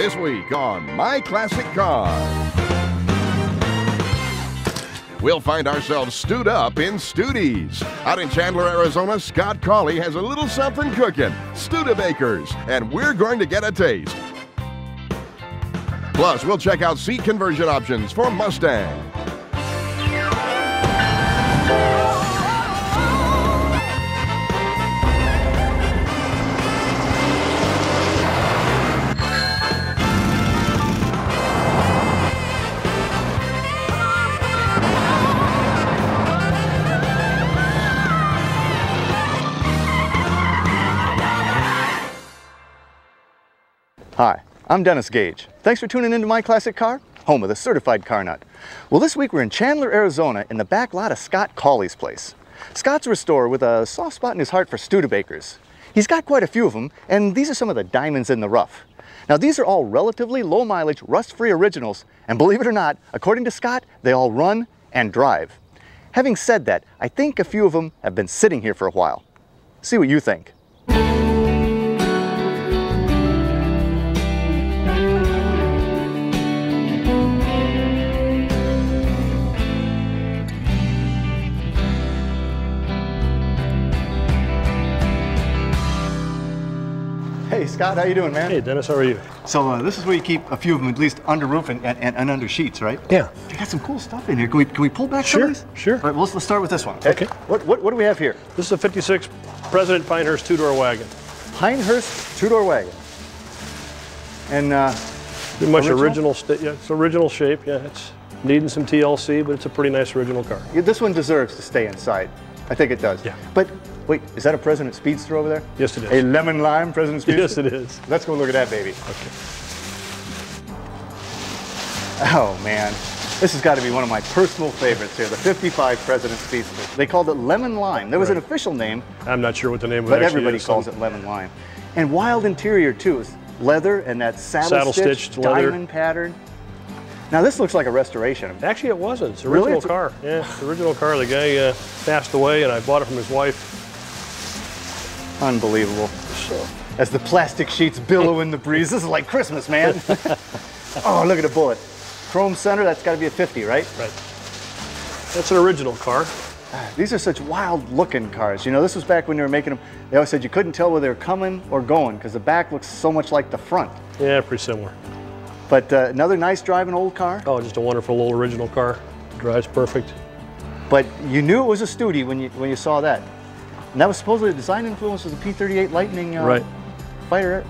This week on My Classic Car, we'll find ourselves stewed up in Studies. Out in Chandler, Arizona, Scott Cawley has a little something cooking, Studebakers, and we're going to get a taste. Plus, we'll check out seat conversion options for Mustang. Hi, I'm Dennis Gage. Thanks for tuning into My Classic Car, home of the certified car nut. Well, this week we're in Chandler, Arizona in the back lot of Scott Cawley's place. Scott's a restorer with a soft spot in his heart for Studebakers. He's got quite a few of them, and these are some of the diamonds in the rough. Now, these are all relatively low mileage, rust-free originals, and believe it or not, according to Scott, they all run and drive. Having said that, I think a few of them have been sitting here for a while. See what you think. Hey Scott, how you doing, man? Hey Dennis, how are you? So this is where you keep a few of them at least under roof and under sheets, right? Yeah. You got some cool stuff in here. Can we pull back some of these? Sure. All right, well, let's start with this one. Okay. What do we have here? This is a 56 President Pinehurst two-door wagon. Pinehurst two-door wagon. And pretty much original yeah, it's original shape. Yeah, it's needing some TLC, but it's a pretty nice original car. Yeah, this one deserves to stay inside. I think it does. Yeah. But wait, is that a President Speedster over there? Yes, it is. A lemon lime President Speedster? Yes, it is. Let's go look at that baby. Okay. Oh man, this has got to be one of my personal favorites here, the 55 President Speedster. They called it lemon lime. There was an official name. I'm not sure what the name of it but actually everybody is. calls it lemon lime. And wild interior too. It's leather and that saddle stitched diamond pattern. Now this looks like a restoration. Actually, it wasn't. It's an original car. Yeah, it's an original car. The guy passed away, and I bought it from his wife. Unbelievable. So, as the plastic sheets billow in the breeze, this is like Christmas, man. Oh, look at the bullet. Chrome center, that's got to be a 50, right? Right. That's an original car. These are such wild looking cars. You know, this was back when they were making them. They always said you couldn't tell whether they were coming or going because the back looks so much like the front. Yeah, pretty similar. But another nice driving old car. Oh, just a wonderful old original car. Drives perfect. But you knew it was a Studi when you saw that. And that was supposedly the design influence was a P-38 Lightning fighter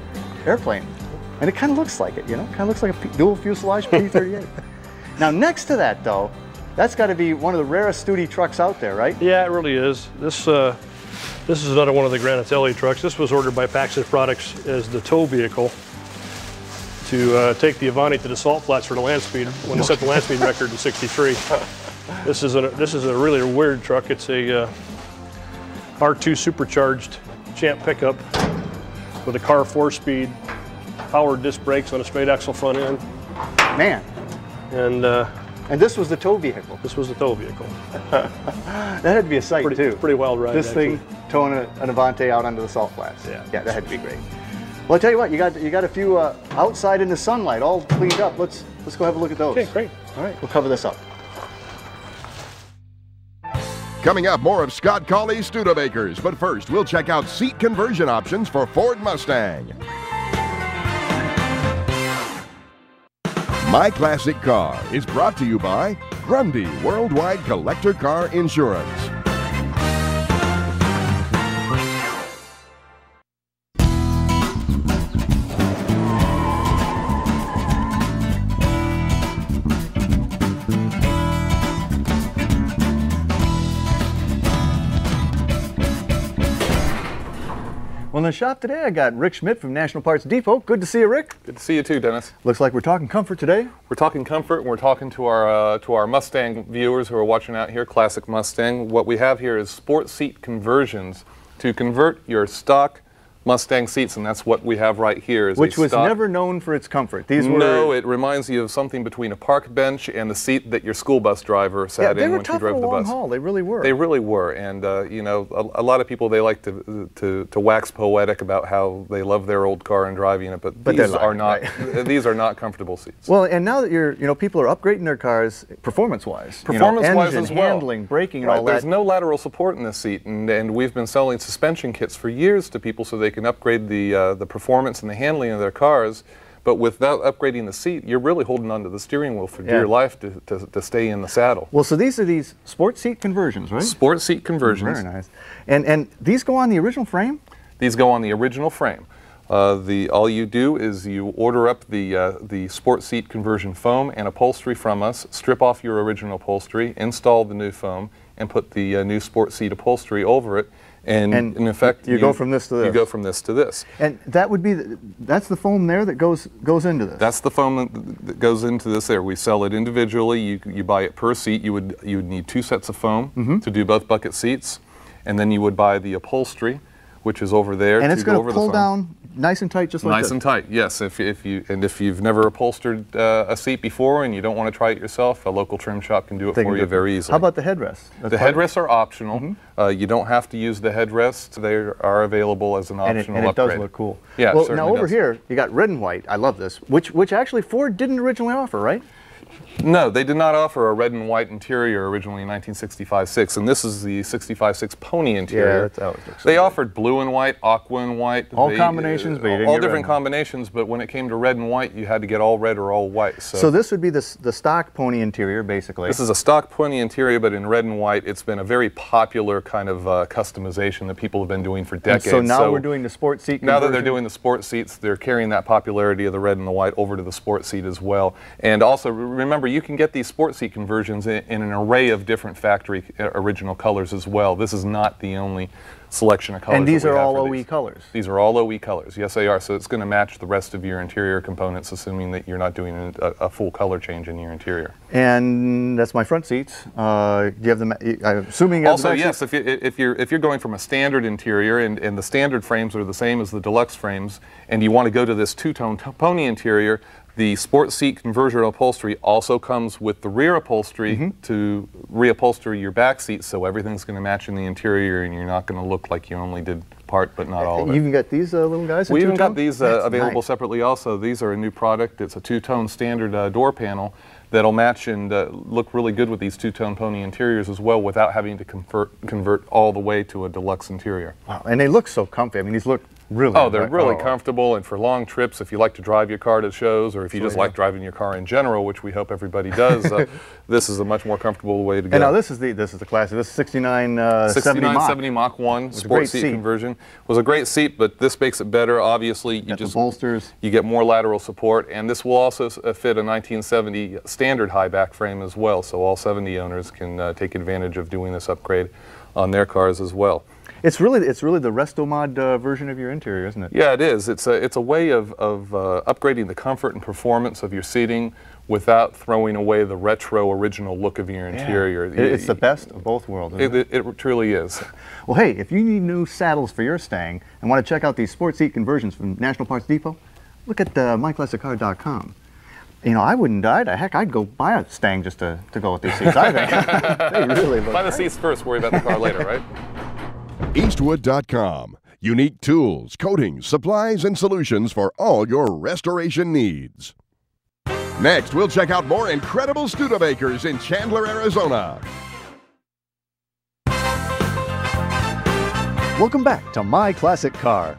airplane. And it kind of looks like it, you know? Kind of looks like a dual fuselage P-38. Now next to that though, that's got to be one of the rarest Studi trucks out there, right? Yeah, it really is. This is another one of the Granatelli trucks. This was ordered by Paxos Products as the tow vehicle to take the Avanti to the salt flats for the land speed when they set the land speed record in '63. This is a really weird truck. It's a R2 supercharged Champ pickup with a car 4-speed, power disc brakes on a straight axle front end. Man. And this was the tow vehicle. This was the tow vehicle. That had to be a sight too. Pretty wild ride. This thing towing an Avanti out onto the salt flats. Yeah. Yeah, that had to be great. Well, I tell you what, you got a few outside in the sunlight, all cleaned up. Let's go have a look at those. Okay, great. All right, we'll cover this up. Coming up, more of Scott Cawley's Studebakers. But first, we'll check out seat conversion options for Ford Mustang. My Classic Car is brought to you by Grundy Worldwide Collector Car Insurance. Well, in the shop today, I got Rick Schmidt from National Parts Depot. Good to see you, Rick. Good to see you too, Dennis. Looks like we're talking comfort today. We're talking comfort, and we're talking to our Mustang viewers who are watching out here, Classic Mustang. What we have here is sport seat conversions to convert your stock Mustang seats, and that's what we have right here. Is Which was never known for its comfort. These were... No, it reminds you of something between a park bench and the seat that your school bus driver sat in when she drove the bus. Haul. They really were. They really were, and you know, a lot of people, they like to wax poetic about how they love their old car and driving it, but these are not these are not comfortable seats. Well, and now that people are upgrading their cars performance-wise, performance-wise as well, handling, braking, and all that. There's no lateral support in this seat, and we've been selling suspension kits for years to people so they can upgrade the performance and the handling of their cars. But without upgrading the seat, you're really holding onto the steering wheel for dear life to stay in the saddle. Well, so these are these sport seat conversions, right? Sport seat conversions. Very nice. And these go on the original frame? These go on the original frame. All you do is you order up the sport seat conversion foam and upholstery from us, strip off your original upholstery, install the new foam, and put the new sport seat upholstery over it. And in effect, you go from this to this. You go from this to this. And that would be that's the foam there that goes into this. That's the foam that goes into this. There, we sell it individually. You buy it per seat. You would need 2 sets of foam to do both bucket seats, and then you would buy the upholstery, which is over there. And it's going to pull down nice and tight, just like this. Nice and tight, yes. If you've never upholstered a seat before and you don't want to try it yourself, a local trim shop can do it for you very easily. How about the headrests? The headrests are optional. You don't have to use the headrests. They are available as an optional and it upgrade. does look cool. Yeah, well, it now over here you got red and white. I love this. Which actually Ford didn't originally offer, right? No, they did not offer a red and white interior originally in 1965-6, and this is the 65-6 Pony interior. Yeah, that's how it looks. They offered blue and white, aqua and white. All combinations, but you didn't all get different combinations, but when it came to red and white, you had to get all red or all white. So this would be the stock Pony interior, basically. This is a stock Pony interior, but in red and white. It's been a very popular kind of customization that people have been doing for decades. And so now we're doing the sport seat conversion? Now that they're doing the sport seats, they're carrying that popularity of the red and the white over to the sport seat as well. And also, remember, you can get these sport seat conversions in an array of different factory original colors as well. This is not the only selection of colors. And these are all OE colors? These are all OE colors. Yes, they are. So it's going to match the rest of your interior components, assuming that you're not doing a full color change in your interior. And that's my front seats. Do you have them? I'm assuming you have also, yes. If you're going from a standard interior and the standard frames are the same as the deluxe frames, and you want to go to this two-tone Pony interior, the sport seat conversion upholstery also comes with the rear upholstery to reupholster your back seats, so everything's going to match in the interior, and you're not going to look like you only did part but not all of it. You even got these little guys? We even got these available separately also. These are a new product. It's a two-tone standard door panel that'll match and look really good with these two-tone Pony interiors as well, without having to convert all the way to a deluxe interior. Wow, and they look so comfy. I mean, these look really they're really comfortable, and for long trips, if you like to drive your car to shows, or if you just like driving your car in general, which we hope everybody does, this is a much more comfortable way to go. And now this is the classic. This is 6970 Mach 1 sport seat conversion. Was a great seat, but this makes it better. Obviously, you just bolsters. You get more lateral support, and this will also fit a 1970 standard high back frame as well. So all 70 owners can take advantage of doing this upgrade on their cars as well. It's really the Restomod version of your interior, isn't it? Yeah, it is. It's a way of upgrading the comfort and performance of your seating without throwing away the retro original look of your interior. It's the best of both worlds, isn't it? It truly is. Well, hey, if you need new saddles for your Stang and want to check out these sport seat conversions from National Parts Depot, look at myclassiccar.com. You know, I wouldn't die. Heck, I'd go buy a Stang just to go with these seats. I think they really look Buy the seats first, worry about the car later, right? Eastwood.com. Unique tools, coatings, supplies, and solutions for all your restoration needs. Next, we'll check out more incredible Studebakers in Chandler, Arizona. Welcome back to My Classic Car.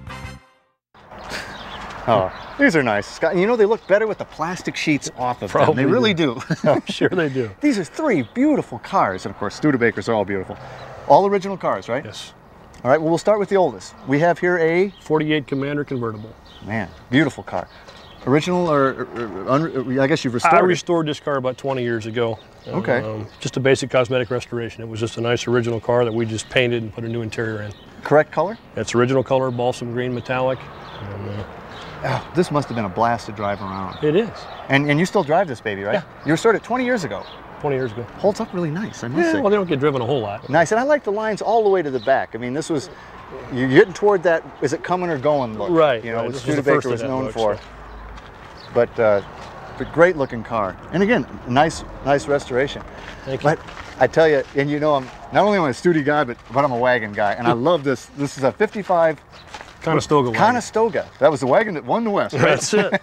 Oh, these are nice, Scott. You know, they look better with the plastic sheets off of them. They really do. I'm sure they do. These are 3 beautiful cars, and of course, Studebakers are all beautiful. All original cars, right? Yes. All right, well, we'll start with the oldest. We have here a 48 Commander convertible. Man, beautiful car. Original or I guess you've restored I restored this car about 20 years ago. Okay. Just a basic cosmetic restoration. It was just a nice original car that we just painted and put a new interior in. Correct color? It's original color, balsam green metallic. And, this must have been a blast to drive around. it is. And you still drive this baby, right? Yeah. You restored it 20 years ago. 20 years ago. Holds up really nice, I must say. Well, they don't get driven a whole lot. Nice, and I like the lines all the way to the back. I mean, this was you're getting toward that, is it coming or going look? Right. You know, right. what This was the Studebaker first of was that known look, for. so. But a great looking car. And again, nice restoration. Thank you. But I tell you, and you know, I'm not only am I a Studi guy, but I'm a wagon guy. And I love this. This is a 55 Conestoga wagon. Conestoga. That was the wagon that won the West, right? That's it.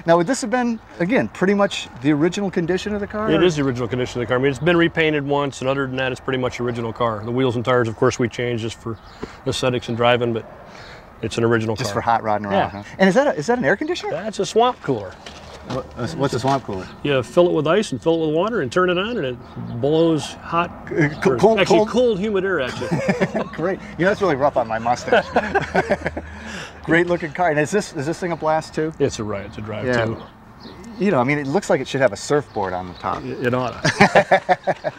Now, would this have been, again, pretty much the original condition of the car? It or? is the original condition of the car. I mean, it's been repainted once, and other than that, it's pretty much original car. The wheels and tires, of course, we changed just for aesthetics and driving, but it's an original car. Just for hot rodding around, Yeah. huh? And is that an air conditioner? That's a swamp cooler. What's a swamp cooler? You fill it with ice and fill it with water and turn it on, and it blows hot, cold, humid air at you. Great. You know, that's really rough on my Mustang. Great looking car. And is this thing a blast too? It's a ride to drive Yeah. too. You know, I mean, it looks like it should have a surfboard on the top. It ought to.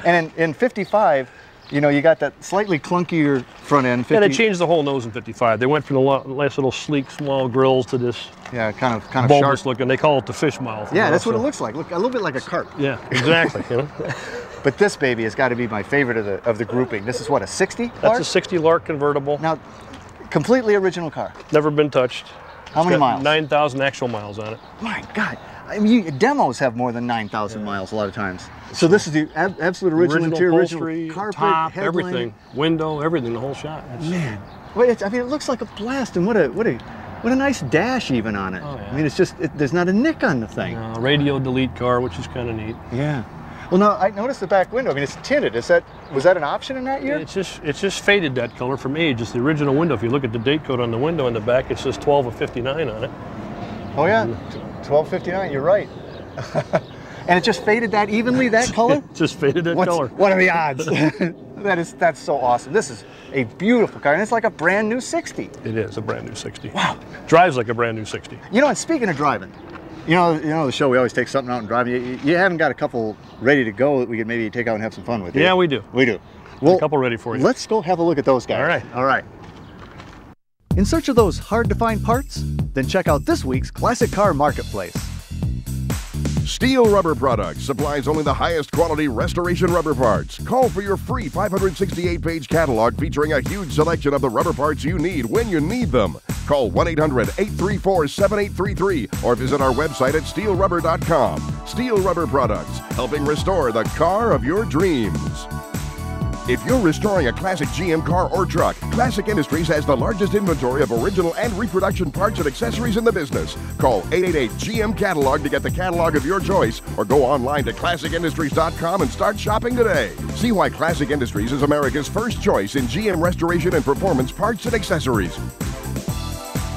And in 55, you know, you got that slightly clunkier front end. 50, Yeah, they changed the whole nose in 55. They went from the nice little sleek, small grills to this yeah, kind of bulbous sharp. looking. They call it the fish mouth. Yeah, you know, that's what so- it looks like. Look, a little bit like a carp. Yeah, exactly. You know? But this baby has got to be my favorite of the grouping. This is what, a 60? That's Lark? a 60 Lark convertible. Now, completely original car. Never been touched. How many miles? 9,000 actual miles on it. My God. I mean, demos have more than 9,000 miles a lot of times. So this is the absolute original interior, upholstery, original carpet, top, headlamp. everything, window, everything, the whole shot. Man, well, I mean, it looks like a blast, and what a nice dash even on it. Oh, yeah. I mean, it's just there's not a nick on the thing. Radio delete car, which is kind of neat. Yeah. Well, now I noticed the back window. I mean, it's tinted. Was that an option in that year? It's just faded that color from age. It's the original window. If you look at the date code on the window in the back, it says 12 of 59 on it. Oh yeah, 1259. You're right. And it just faded that evenly, that color? Just faded that color. What are the odds? That's so awesome. This is a beautiful car, and it's like a brand new 60. It is a brand new 60. Wow. Drives like a brand new 60. You know, and speaking of driving, you know the show, we always take something out and drive. You haven't got a couple ready to go that we could maybe take out and have some fun with? Yeah, we do. We do. Well, A couple ready for you. Let's go have a look at those guys. All right. All right. In search of those hard-to-find parts? Then check out this week's Classic Car Marketplace. Steel Rubber Products supplies only the highest quality restoration rubber parts. Call for your free 568-page catalog featuring a huge selection of the rubber parts you need when you need them. Call 1-800-834-7833 or visit our website at steelrubber.com. Steel Rubber Products, helping restore the car of your dreams. If you're restoring a classic GM car or truck, Classic Industries has the largest inventory of original and reproduction parts and accessories in the business. Call 888-GM-CATALOG to get the catalog of your choice, or go online to classicindustries.com and start shopping today. See why Classic Industries is America's first choice in GM restoration and performance parts and accessories.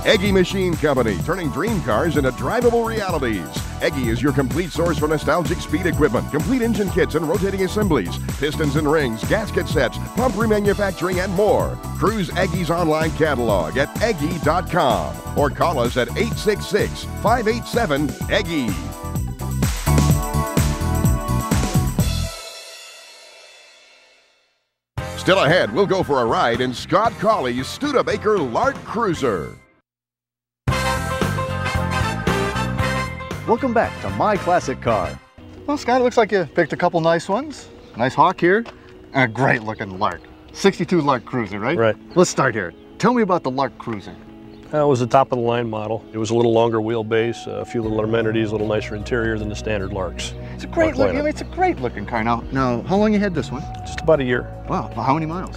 Eggy Machine Company, turning dream cars into drivable realities. Eggy is your complete source for nostalgic speed equipment, complete engine kits and rotating assemblies, pistons and rings, gasket sets, pump remanufacturing, and more. Cruise Eggy's online catalog at eggy.com or call us at 866-587-EGGY. Still ahead, we'll go for a ride in Scott Cawley's Studebaker Lark Cruiser. Welcome back to My Classic Car. Well, Scott, it looks like you picked a couple nice ones. Nice Hawk here, and a great looking Lark. 62 Lark Cruiser, right? Right. Let's start here. Tell me about the Lark Cruiser. It was the top of the line model. It was a little longer wheelbase, a few little amenities, a little nicer interior than the standard Larks. It's a great looking, I mean, it's a great looking car. Now, how long you had this one? Just about a year. Wow, how many miles?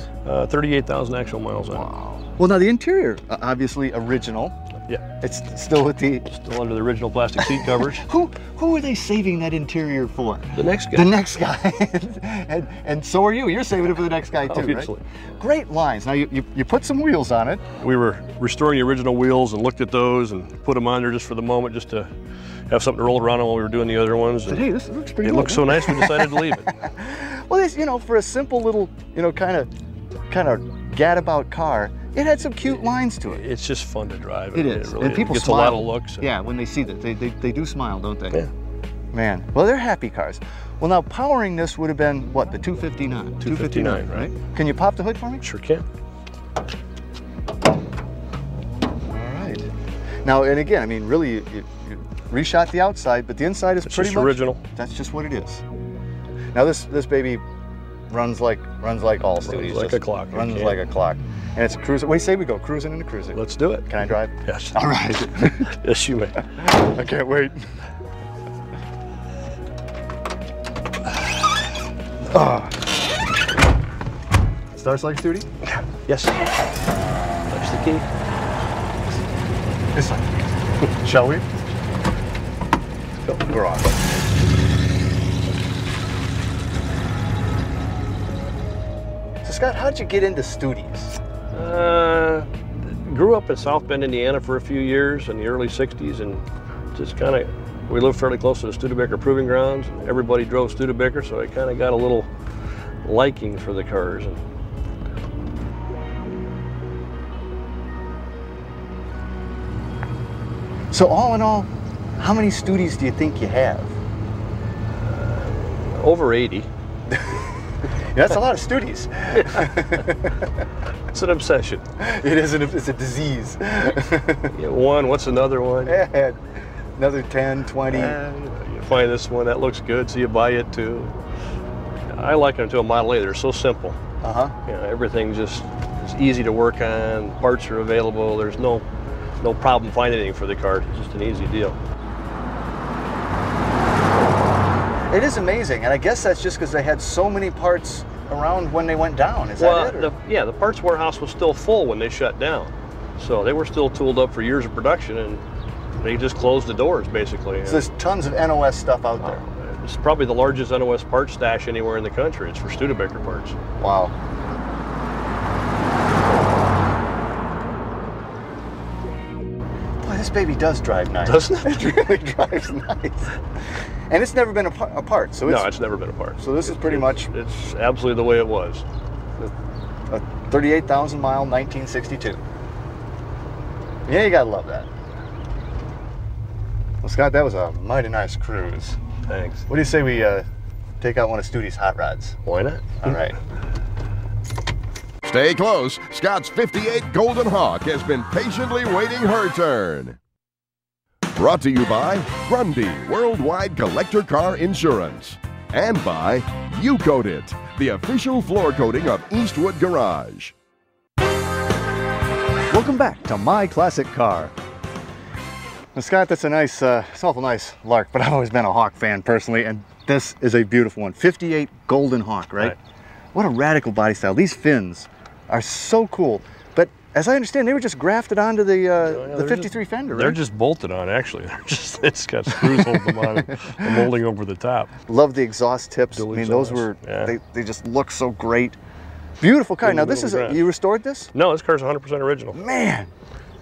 38,000 actual miles on it. Wow. Well, now the interior, obviously original. Yeah. It's still with the... Still under the original plastic seat covers. Who are they saving that interior for? The next guy. The next guy. and so are you. You're saving it for the next guy too, Obviously. right? Great lines. Now you put some wheels on it. We were restoring the original wheels and looked at those and put them on there just for the moment, just to have something to roll around on while we were doing the other ones. But hey, this looks pretty It good. looked so nice we decided to leave it. Well, this, for a simple little, kind of gadabout car, it had some cute lines to it. It's just fun to drive. It is. Really And people gets smile. a lot of looks. Yeah, when they see that, they do smile, don't they? Yeah. Man, well, they're happy cars. Well, now powering this would have been what, the 259? 259, right? Can you pop the hood for me? Sure can. All right. Now, and again, I mean, really, you reshot the outside, but the inside is It's pretty just much original. That's just what it is. Now, this baby runs like all studios. Runs like a clock. Runs Yeah. like a clock. And it's a cruiser. What do you say we go cruising into cruising? Let's do it. Can I drive? Yes. All right. Yes, you may. I can't wait. Starts like Studi? Yes. Touch the key. This one. Shall we? Go to the garage. So Scott, how'd you get into Studies? Grew up in South Bend, Indiana for a few years in the early 60s, and just kind of, we lived fairly close to the Studebaker proving grounds. And everybody drove Studebaker, so I kind of got a little liking for the cars. And so all in all, how many Studies do you think you have? over 80. That's a lot of Studies. It's an obsession. It is. It's a disease. You get one, what's another one? Yeah, another 10, 20. You find this one, that looks good, so you buy it too. I like them to a Model A. They're so simple. You know, everything just is easy to work on. Parts are available. There's no problem finding anything for the car. It's just an easy deal. It is amazing, and I guess that's just because they had so many parts around when they went down. Is that it? Yeah, the parts warehouse was still full when they shut down. So they were still tooled up for years of production, and they just closed the doors, basically. So there's tons of NOS stuff out there. It's probably the largest NOS parts stash anywhere in the country. It's for Studebaker parts. Wow. Boy, this baby does drive nice. Doesn't it? It really drives nice. And it's never been apart, so No, it's never been apart. So this is pretty much... It's absolutely the way it was. A 38,000 mile 1962. Yeah, you gotta love that. Well, Scott, that was a mighty nice cruise. Thanks. What do you say we take out one of Studi's hot rods? Why not? All right. Stay close. Scott's 58 Golden Hawk has been patiently waiting her turn. Brought to you by Grundy Worldwide Collector Car Insurance. And by U-Coat It, the official floor coating of Eastwood Garage. Welcome back to My Classic Car. Now, Scott, that's a nice, it's an awful nice lark, but I've always been a Hawk fan personally, and this is a beautiful one. 58 Golden Hawk, right? What a radical body style. These fins are so cool. But as I understand, they were just grafted onto the 53 fender, right? They're just bolted on, actually. It's got screws holding them on and molding over the top. Love the exhaust tips. Dual I mean, exhaust, those were, yeah. they just look so great. Beautiful car. Now, this is, you restored this? No, this car's 100% original. Man.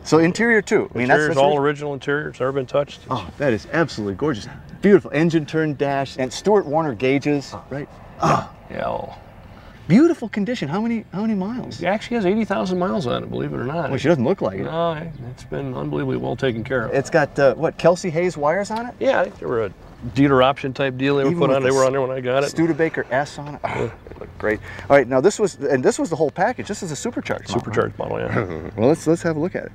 So interior too. I mean, Interior's all original interior. It's never been touched. Oh, that is absolutely gorgeous. Beautiful engine turn dash and Stuart Warner gauges, right? Oh, Yeah. beautiful condition. How many miles? It actually has 80,000 miles on it, believe it or not. Well, she doesn't look like it. No, it's been unbelievably well taken care of. It's got what, Kelsey Hayes wires on it? Yeah, I think they were a dealer option type deal they were put on. They were on there when I got it. Studebaker S on it. Oh, it looked great. All right, now this was the whole package. This is a supercharged model. Supercharged model, yeah. Well, let's have a look at it.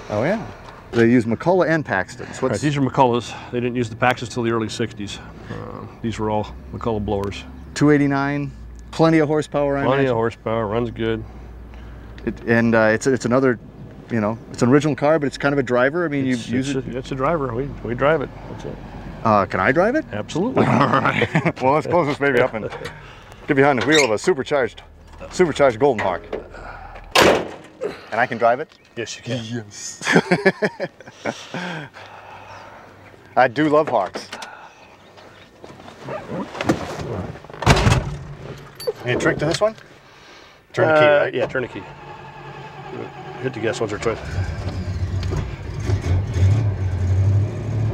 Oh yeah, they use McCullough and Paxton. So Right, these are McCulloughs. They didn't use the Paxes till the early 60s. These were all McCullough blowers. 289, plenty of horsepower. Plenty of horsepower, runs good. It's another, you know, it's an original car, but it's kind of a driver. I mean, you use it. It's a driver. We drive it. That's it. Can I drive it? Absolutely. All right. Well, let's close this baby up and get behind the wheel of a supercharged Golden Hawk. And I can drive it? Yes, you can. Yes. I do love Hawks. Any trick to this one? Turn the key, right? Yeah, turn the key. Hit the gas once or twice.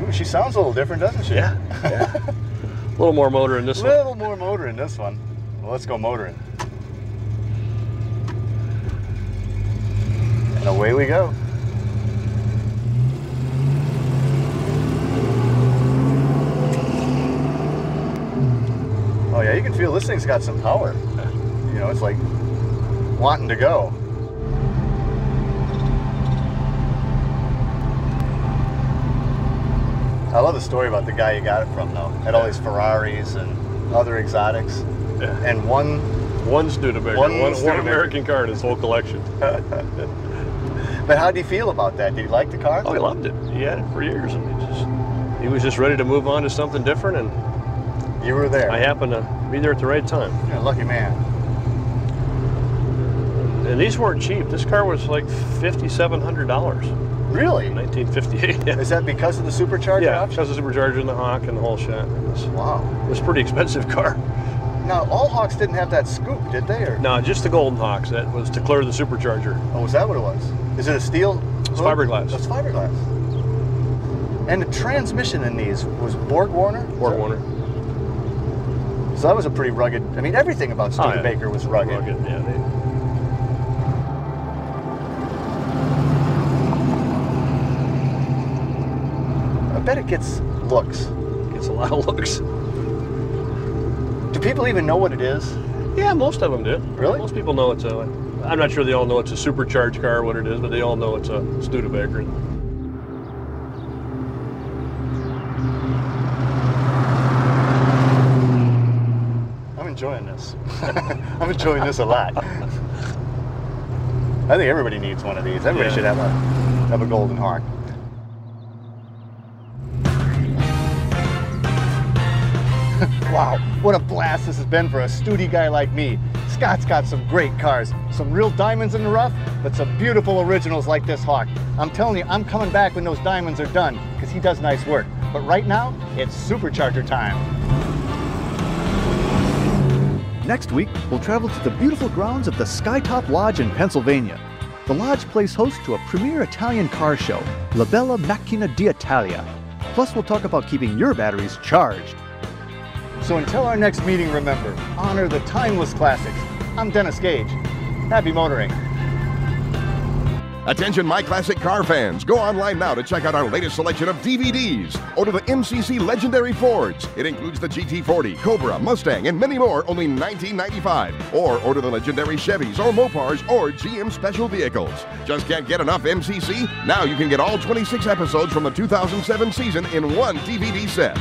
Ooh, she sounds a little different, doesn't she? Yeah. A little more motor in this A one. little more motor in this one. Well, let's go motoring. And away we go. Oh yeah, you can feel this thing's got some power. You know, it's like wanting to go. I love the story about the guy you got it from though. Had all these Ferraris and other exotics, and one Studebaker, One one Studebaker. American car in his whole collection. But how did he feel about that? Did he like the car? Oh, he loved it. He had it for years, and he was just ready to move on to something different. And You were there. I happened to be there at the right time. You're a lucky man. And these weren't cheap. This car was like $5,700 Really? in 1958. Yeah, Is that because of the supercharger yeah, option? because of the Supercharger and the Hawk and the whole shot. Wow. It was a pretty expensive car. Now, all Hawks didn't have that scoop, did they? Or? No, just the Golden Hawks. That was to clear the Supercharger. Oh, was that what it was? Is it a steel? It's fiberglass. It's fiberglass. And the transmission in these was Borg Warner? Borg Warner. So that was a pretty rugged, I mean, everything about Studebaker was rugged. Yeah, I bet it gets looks. gets a lot of looks. Do people even know what it is? Yeah, most of them do. Really? Most people know it's a. I'm not sure they all know it's a supercharged car, what it is, but they all know it's a Studebaker. I'm enjoying this. I'm enjoying this a lot. I think everybody needs one of these. Everybody should have a Golden Hawk. Wow, what a blast this has been for a Studi guy like me. Scott's got some great cars, some real diamonds in the rough, but some beautiful originals like this Hawk. I'm telling you, I'm coming back when those diamonds are done, because he does nice work. But right now, it's Supercharger time. Next week, we'll travel to the beautiful grounds of the Skytop Lodge in Pennsylvania. The lodge plays host to a premier Italian car show, La Bella Macchina d'Italia. Plus, we'll talk about keeping your batteries charged. So until our next meeting, remember, honor the timeless classics. I'm Dennis Gage. Happy motoring. Attention, My Classic Car fans. Go online now to check out our latest selection of DVDs. Order the MCC Legendary Fords. It includes the GT40, Cobra, Mustang, and many more, only $19.95. Or order the legendary Chevys or Mopars or GM Special Vehicles. Just can't get enough MCC? Now you can get all 26 episodes from the 2007 season in one DVD set.